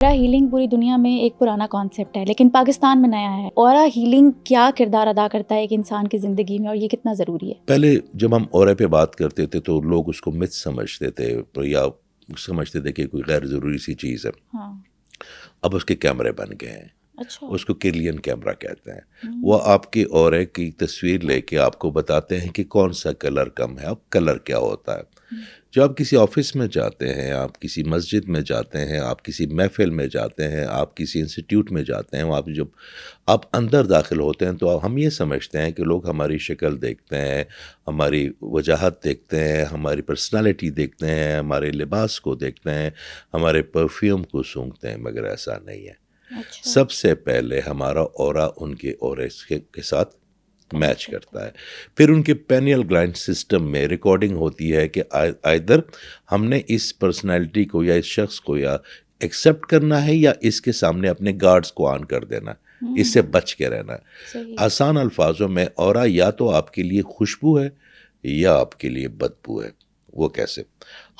اورا healing پوری دنیا میں ایک پرانا کانسیپٹ ہے لیکن پاکستان میں نیا ہے. اورا ہیلنگ کیا کردار ادا کرتا ہے ایک انسان کی زندگی میں اور یہ کتنا ضروری ہے؟ پہلے جب ہم اورے پہ بات کرتے تھے تو لوگ اس کو مت سمجھتے تھے یا سمجھتے تھے کہ کوئی غیر ضروری سی چیز ہے. ہاں. اب اس کے کیمرے بن گئے ہیں. اچھا. اس کو کیرلین کیمرہ کہتے ہیں. وہ آپ کے اورے کی تصویر لے کے آپ کو بتاتے ہیں کہ کون سا کلر کم ہے. اب کلر کیا ہوتا ہے؟ جب آپ کسی آفس میں جاتے ہیں، آپ کسی مسجد میں جاتے ہیں، آپ کسی محفل میں جاتے ہیں، آپ کسی انسٹیٹیوٹ میں جاتے ہیں، آپ جب آپ اندر داخل ہوتے ہیں تو ہم یہ سمجھتے ہیں کہ لوگ ہماری شکل دیکھتے ہیں، ہماری وجاہت دیکھتے ہیں، ہماری پرسنالٹی دیکھتے ہیں، ہمارے لباس کو دیکھتے ہیں، ہمارے پرفیوم کو سونگھتے ہیں، مگر ایسا نہیں ہے. اچھا. سب سے پہلے ہمارا اورا ان کے اورے کے ساتھ میچ کرتا ہے. پھر ان کے پینیل گلینڈ سسٹم میں ریکارڈنگ ہوتی ہے کہ آئدر ہم نے اس پرسنالٹی کو یا اس شخص کو یا ایکسیپٹ کرنا ہے یا اس کے سامنے اپنے گارڈز کو آن کر دینا، اس سے بچ کے رہنا ہے. صحیح. آسان الفاظوں میں اورا یا تو آپ کے لیے خوشبو ہے یا آپ کے لیے بدبو ہے. وہ کیسے؟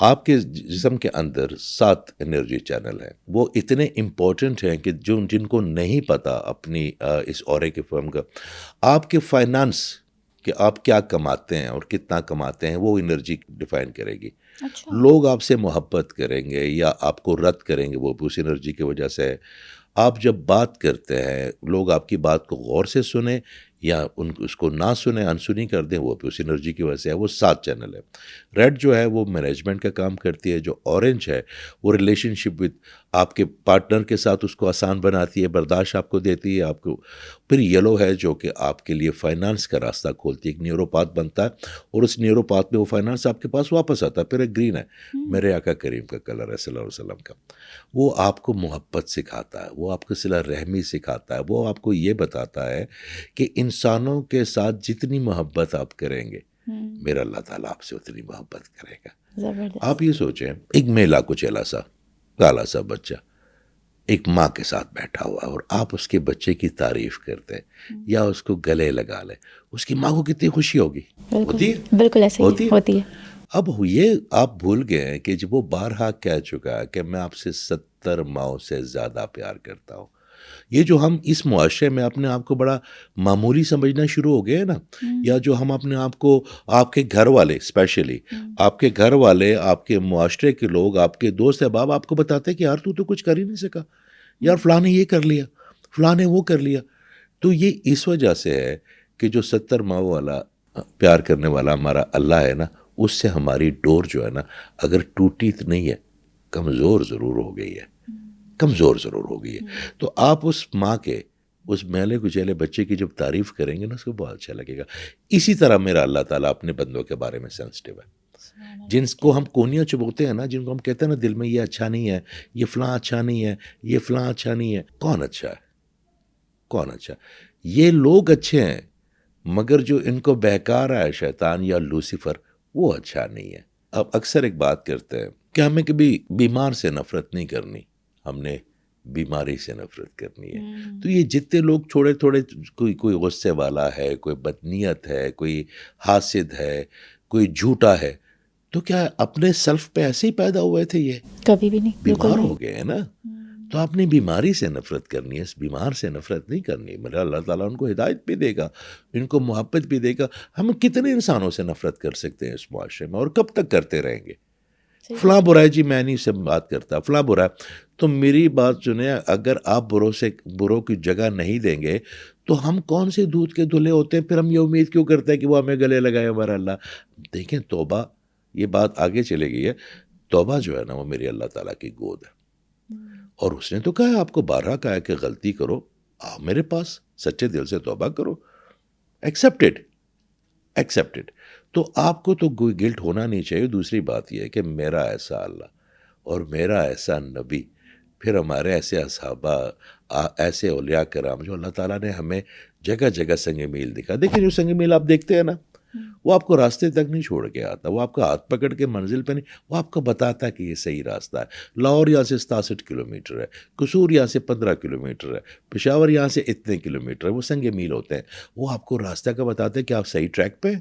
آپ کے جسم کے اندر 7 انرجی چینل ہیں. وہ اتنے امپورٹنٹ ہیں کہ جن کو نہیں پتا اپنی اس اورے کے فرم کا، آپ کے فائنانس کہ آپ کیا کماتے ہیں اور کتنا کماتے ہیں، وہ انرجی ڈیفائن کرے گی. اچھا. لوگ آپ سے محبت کریں گے یا آپ کو رد کریں گے، وہ بھی اس انرجی کی وجہ سے ہے. آپ جب بات کرتے ہیں، لوگ آپ کی بات کو غور سے سنیں یا اس کو نہ سنیں، انسنی کر دیں، وہ بھی اس انرجی کی وجہ سے ہے. وہ 7 چینل ہے. ریڈ جو ہے وہ مینجمنٹ کا کام کرتی ہے. جو اورنج ہے وہ ریلیشن شپ وتھ آپ کے پارٹنر کے ساتھ اس کو آسان بناتی ہے، برداشت آپ کو دیتی ہے آپ کو. پھر یلو ہے جو کہ آپ کے لیے فائنانس کا راستہ کھولتی ہے، ایک نیوروپاتھ بنتا ہے اور اس نیوروپاتھ میں وہ فائنانس آپ کے پاس واپس آتا ہے. پھر ایک گرین ہے، میرے آقا کریم کا کلر ہے صلی اللہ علیہ وسلم کا. وہ آپ کو محبت سکھاتا ہے، وہ آپ کو صلہ رحمی سکھاتا ہے. وہ آپ کو یہ بتاتا ہے کہ انسانوں کے ساتھ جتنی محبت آپ کریں گے میرا اللہ تعالیٰ آپ سے اتنی محبت کرے گا. زبردست. آپ یہ سوچیں، ایک میلا کچیلا سا کالا سا بچہ ایک ماں کے ساتھ بیٹھا ہوا اور آپ اس کے بچے کی تعریف کرتے یا اس کو گلے لگا لیں، اس کی ماں کو کتنی خوشی ہوگی. ہوتی ہے؟ بالکل ایسے ہی ہوتی ہے. اب یہ آپ بھول گئے ہیں کہ جب وہ بارہا کہہ چکا ہے کہ میں آپ سے 70 ماؤں سے زیادہ پیار کرتا ہوں. یہ جو ہم اس معاشرے میں اپنے آپ کو بڑا معمولی سمجھنا شروع ہو گئے ہیں نا، یا جو ہم اپنے آپ کو، آپ کے گھر والے اسپیشلی آپ کے گھر والے، آپ کے معاشرے کے لوگ، آپ کے دوست احباب آپ کو بتاتے ہیں کہ یار تو کچھ کر ہی نہیں سکا، یار فلاں نے یہ کر لیا، فلاں نے وہ کر لیا. تو یہ اس وجہ سے ہے کہ جو 70 ماؤں والا پیار کرنے والا ہمارا اللہ ہے نا، اس سے ہماری ڈور جو ہے نا، اگر ٹوٹی تو نہیں ہے، کمزور ضرور ہو گئی ہے، کمزور ضرور ہو گئی ہے. تو آپ اس ماں کے اس میلے کچیلے بچے کی جب تعریف کریں گے نا، اس کو بہت اچھا لگے گا. اسی طرح میرا اللہ تعالیٰ اپنے بندوں کے بارے میں سینسٹیو ہے. جن کو ہم کونیاں چبوتے ہیں نا، جن کو ہم کہتے ہیں نا دل میں یہ اچھا نہیں ہے، یہ فلاں اچھا نہیں ہے، یہ فلاں اچھا نہیں ہے. کون اچھا ہے؟ کون اچھا؟ یہ لوگ اچھے ہیں، مگر جو ان کو بہکا رہا ہے شیطان یا لوسیفر، وہ اچھا نہیں ہے. اب اکثر ایک بات کرتے ہیں کہ ہمیں کبھی بیمار سے نفرت نہیں کرنی، ہم نے بیماری سے نفرت کرنی ہے. تو یہ جتنے لوگ چھوڑے تھوڑے، کوئی غصے والا ہے، کوئی بدنیت ہے، کوئی حاسد ہے، کوئی جھوٹا ہے، تو کیا اپنے سیلف پہ ایسے ہی پیدا ہوئے تھے؟ یہ کبھی بھی نہیں. بیمار ہو گئے ہیں نا. تو آپ نے بیماری سے نفرت کرنی ہے، اس بیمار سے نفرت نہیں کرنی. میرا اللہ تعالیٰ ان کو ہدایت بھی دے گا، ان کو محبت بھی دے گا. ہم کتنے انسانوں سے نفرت کر سکتے ہیں اس معاشرے میں، اور کب تک کرتے رہیں گے؟ فلاں برا ہے جی، میں نہیں سے بات کرتا، فلاں برا ہے. تو میری بات سنیں، اگر آپ بروں کی جگہ نہیں دیں گے تو ہم کون سے دودھ کے دھلے ہوتے ہیں؟ پھر ہم یہ امید کیوں کرتے ہیں کہ وہ ہمیں گلے لگائے ہمارا اللہ؟ دیکھیں توبہ، یہ بات آگے چلے گئی ہے. توبہ جو ہے نا، وہ میری اللہ تعالیٰ کی گود ہے. اور اس نے تو کہا ہے، آپ کو بارہا کہا ہے کہ غلطی کرو، آؤ میرے پاس، سچے دل سے توبہ کرو. ایکسیپٹڈ. تو آپ کو تو کوئی گلٹ ہونا نہیں چاہیے. دوسری بات یہ ہے کہ میرا ایسا اللہ اور میرا ایسا نبی، پھر ہمارے ایسے اصحابہ، ایسے اولیاء کرام جو اللہ تعالیٰ نے ہمیں جگہ جگہ سنگ میل دکھا. دیکھیں جو سنگ میل آپ دیکھتے ہیں نا، وہ آپ کو راستے تک نہیں چھوڑ کے آتا، وہ آپ کا ہاتھ پکڑ کے منزل پہ نہیں، وہ آپ کو بتاتا ہے کہ یہ صحیح راستہ ہے. لاہور یہاں سے 67 کلومیٹر ہے، قصور یہاں سے 15 کلومیٹر ہے، پشاور یہاں سے اتنے کلومیٹر ہے. وہ سنگ میل ہوتے ہیں، وہ آپ کو راستہ کا بتاتے ہیں کہ آپ صحیح ٹریک پہ ہیں،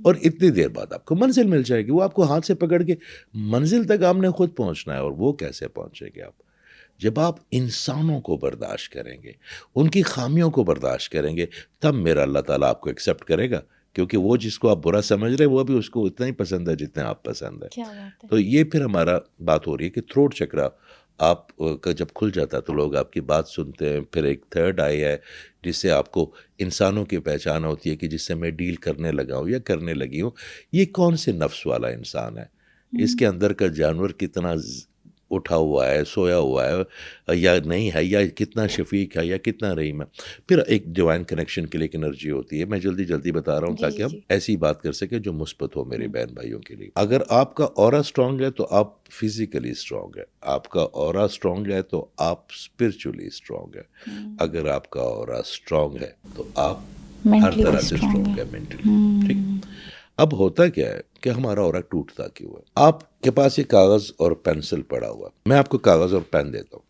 اور اتنی دیر بعد آپ کو منزل مل جائے گی. وہ آپ کو ہاتھ سے پکڑ کے منزل تک آپ نے خود پہنچنا ہے. اور وہ کیسے پہنچے گے آپ؟ جب آپ انسانوں کو برداشت کریں گے، ان کی خامیوں کو برداشت کریں گے، تب میرا اللہ تعالیٰ آپ کو ایکسیپٹ کرے گا، کیونکہ وہ جس کو آپ برا سمجھ رہے ہیں وہ بھی اس کو اتنا ہی پسند ہے جتنا آپ پسند ہے. کیا بات ہے. تو یہ پھر ہمارا بات ہو رہی ہے کہ تھروٹ چکرا آپ کا جب کھل جاتا ہے تو لوگ آپ کی بات سنتے ہیں. پھر ایک تھرڈ آئی ہے جس سے آپ کو انسانوں کی پہچان ہوتی ہے کہ جس سے میں ڈیل کرنے لگا ہوں یا کرنے لگی ہوں، یہ کون سے نفس والا انسان ہے، اس کے اندر کا جانور کتنا اٹھا ہوا ہے، سویا ہوا ہے یا نہیں ہے، یا کتنا شفیق ہے یا کتنا رحیم ہے. پھر ایک ڈیوائن کنیکشن کے لیے ایک انرجی ہوتی ہے. میں جلدی بتا رہا ہوں جی تاکہ جی ہم جی. ایسی بات کر سکیں جو مثبت ہو میرے بہن بھائیوں کے لیے. اگر آپ کا اورا اسٹرانگ ہے تو آپ فزیکلی اسٹرانگ ہے، آپ کا اورا اسٹرانگ ہے تو آپ اسپرچولی اسٹرانگ ہے، اگر آپ کا اورا اسٹرانگ ہے تو آپ ہر Mentally طرح بھی سے strong اسٹرانگ ہے. ہے مینٹلی. ٹھیک. اب ہوتا کیا ہے کہ ہمارا اورا ٹوٹتا کیوں ہے؟ آپ کے پاس یہ کاغذ اور پینسل پڑا ہوا، میں آپ کو کاغذ اور پین دیتا ہوں،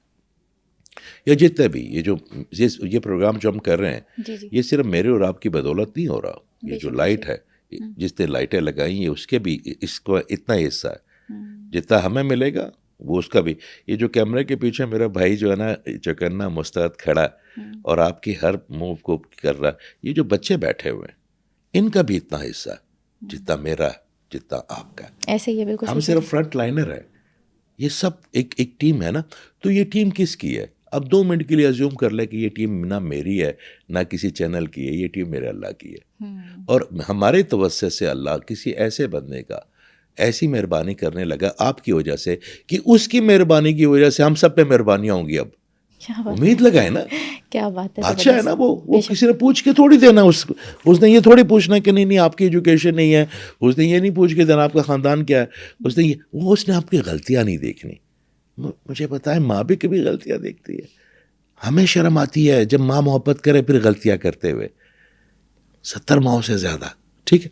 یا جتنے بھی یہ پروگرام جو ہم کر رہے ہیں، جی جی. یہ صرف میرے اور آپ کی بدولت نہیں ہو رہا. یہ بے جو شک بے لائٹ شک. ہے، جس نے لائٹیں لگائی ہیں اس کے بھی اس کو اتنا حصہ ہے، جتنا ہمیں ملے گا وہ اس کا بھی. یہ جو کیمرے کے پیچھے میرا بھائی جو ہے نا چوکنا مستعد کھڑا اور آپ کی ہر موو کو کر رہا، یہ جو بچے بیٹھے ہوئے ہیں ان کا بھی اتنا حصہ ہے جتنا میرا ہے، جتنا آپ کا ہے. ایسے ہی ہے. بالکل ہم صحیح. صرف فرنٹ لائنر ہے، یہ سب ایک ٹیم ہے نا. تو یہ ٹیم کس کی ہے؟ اب 2 منٹ کے لیے ازیوم کر لے کہ یہ ٹیم نہ میری ہے نہ کسی چینل کی ہے، یہ ٹیم میرے اللہ کی ہے. اور ہمارے توسط سے اللہ کسی ایسے بندے کا ایسی مہربانی کرنے لگا آپ کی وجہ سے کہ اس کی مہربانی کی وجہ سے ہم سب پہ مہربانیاں ہوں گی. اب کیا بات امید لگائے نا، کیا بات ہے. بادشاہ ہے نا وہ بے شک. کسی نے پوچھ کے تھوڑی دینا. اس نے یہ تھوڑی پوچھنا کہ نہیں آپ کی ایجوکیشن نہیں ہے، اس نے یہ نہیں پوچھ کے دینا آپ کا خاندان کیا ہے، اس نے آپ کی غلطیاں نہیں دیکھنی. مجھے پتا ہے ماں بھی کبھی غلطیاں دیکھتی ہے، ہمیں شرم آتی ہے جب ماں محبت کرے پھر غلطیاں کرتے ہوئے 70 ماؤں سے زیادہ. ٹھیک ہے،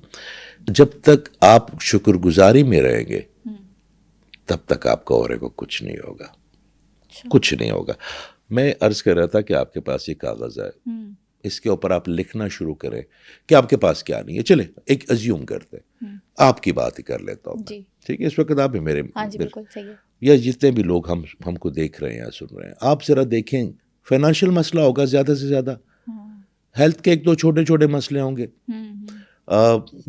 جب تک آپ شکر گزاری میں رہیں گے تب تک آپ کا اورے کو کچھ نہیں ہوگا، کچھ نہیں ہوگا. میں عرض کر رہا تھا کہ آپ کے پاس یہ کاغذ ہے، اس کے اوپر آپ لکھنا شروع کریں کہ آپ کے پاس کیا نہیں ہے. چلے ایک ازیوم کرتے ہیں، آپ کی بات ہی کر لیتا ہوں میں. ٹھیک ہے، اس وقت آپ میرے بالکل صحیح ہے. یا جتنے بھی لوگ ہم کو دیکھ رہے ہیں یا سن رہے ہیں، آپ ذرا دیکھیں فائنینشیل مسئلہ ہوگا زیادہ سے زیادہ، ہیلتھ کے 1-2 چھوٹے مسئلے ہوں گے،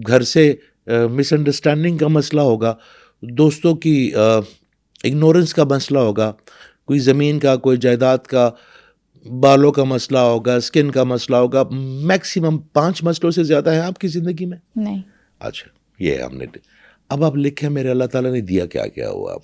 گھر سے مس انڈرسٹینڈنگ کا مسئلہ ہوگا، دوستوں کی اگنورنس کا مسئلہ ہوگا، کوئی زمین کا، کوئی جائیداد کا، بالوں کا مسئلہ ہوگا، اسکن کا مسئلہ ہوگا. میکسیمم 5 مسئلوں سے زیادہ ہیں آپ کی زندگی میں نہیں. اچھا یہ ہم نے اب آپ لکھیں میرے اللہ تعالیٰ نے دیا کیا کیا ہوا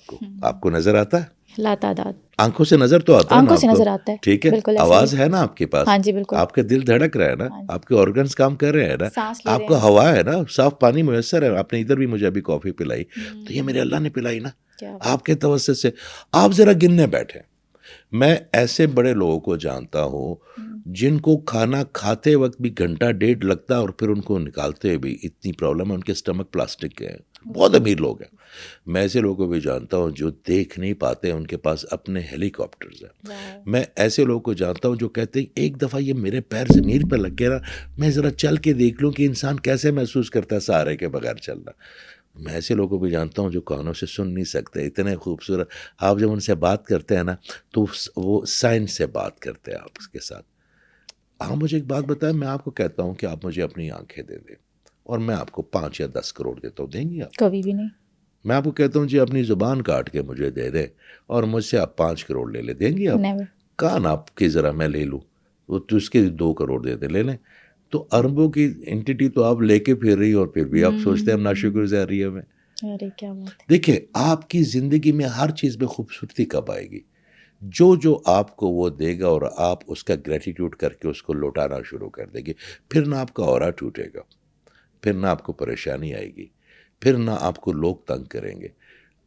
آپ کو نظر آتا ہے؟ لا تعداد. آنکھوں سے نظر تو آتا ہے نا، آنکھوں سے آپ کو نظر آتا ہے. ٹھیک ہے، بالکل آواز ہے نا آپ کے پاس، ہاں جی بالکل. آپ کا دل دھڑک رہا ہے نا، آپ کے آرگنز کام کر رہے ہیں نا، سانس لے آپ کو ہوا ہے نا، صاف پانی میسر ہے. آپ نے ادھر بھی مجھے ابھی کافی پلائی تو یہ میرے اللہ نے پلائی نا آپ کے توسط سے. آپ ذرا گننے بیٹھے. میں ایسے بڑے لوگوں کو جانتا ہوں جن کو کھانا کھاتے وقت بھی 1.5 گھنٹہ لگتا ہے اور پھر ان کو نکالتے بھی اتنی پرابلم ہے، ان کے اسٹمک پلاسٹک کے ہیں. بہت امیر لوگ ہیں. میں ایسے لوگوں کو بھی جانتا ہوں جو دیکھ نہیں پاتے، ان کے پاس اپنے ہیلی کاپٹرز ہیں. میں ایسے لوگوں کو جانتا ہوں جو کہتے ہیں ایک دفعہ یہ میرے پیر زمین پر لگ گیا، میں ذرا چل کے دیکھ لوں کہ انسان کیسے محسوس کرتا ہے سہارے کے بغیر چلنا. میں ایسے لوگوں کو بھی جانتا ہوں جو کانوں سے سن نہیں سکتے، اتنے خوبصورت. آپ جب ان سے بات کرتے ہیں نا تو وہ سائنس سے بات کرتے ہیں آپ اس کے ساتھ. آپ مجھے ایک بات بتائیں، میں آپ کو کہتا ہوں کہ آپ مجھے اپنی آنکھیں دے دیں اور میں آپ کو 5 یا 10 کروڑ دیتا ہوں، دیں گے آپ؟ کبھی بھی نہیں. میں آپ کو کہتا ہوں جی اپنی زبان کاٹ کے مجھے دے دیں اور مجھ سے آپ 5 کروڑ لے لیں، دیں گے آپ؟ Never. کان آپ کی ذرا میں لے لوں تو اس کے 2 کروڑ دے دیں، لے لیں. تو اربوں کی انٹیٹی تو آپ لے کے پھر رہی اور پھر بھی آپ سوچتے ہیں ہم ناشکر گزاری ہے. میں ارے کیا بات ہے. دیکھیں آپ کی زندگی میں ہر چیز میں خوبصورتی کب آئے گی؟ جو آپ کو وہ دے گا اور آپ اس کا گریٹیٹیوڈ کر کے اس کو لوٹانا شروع کر دیں گے. پھر نہ آپ کا اورا ٹوٹے گا، پھر نہ آپ کو پریشانی آئے گی، پھر نہ آپ کو لوگ تنگ کریں گے.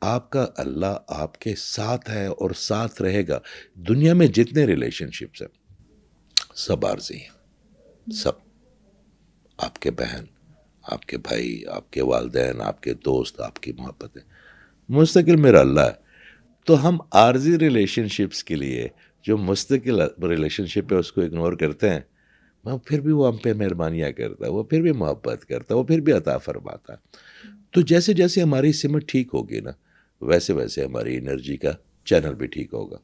آپ کا اللہ آپ کے ساتھ ہے اور ساتھ رہے گا. دنیا میں جتنے ریلیشن شپس ہیں سب عارضی ہیں، سب. آپ کے بہن، آپ کے بھائی، آپ کے والدین، آپ کے دوست، آپ کی محبتیں، مستقل میرا اللہ ہے. تو ہم عارضی ریلیشن شپس کے لیے جو مستقل ریلیشن شپ ہے اس کو اگنور کرتے ہیں، پھر بھی وہ ہم پہ مہربانیاں کرتا ہے، وہ پھر بھی محبت کرتا ہے، وہ پھر بھی عطا فرماتا ہے. تو جیسے جیسے ہماری سمت ٹھیک ہوگی نا ویسے ویسے ہماری انرجی کا چینل بھی ٹھیک ہوگا.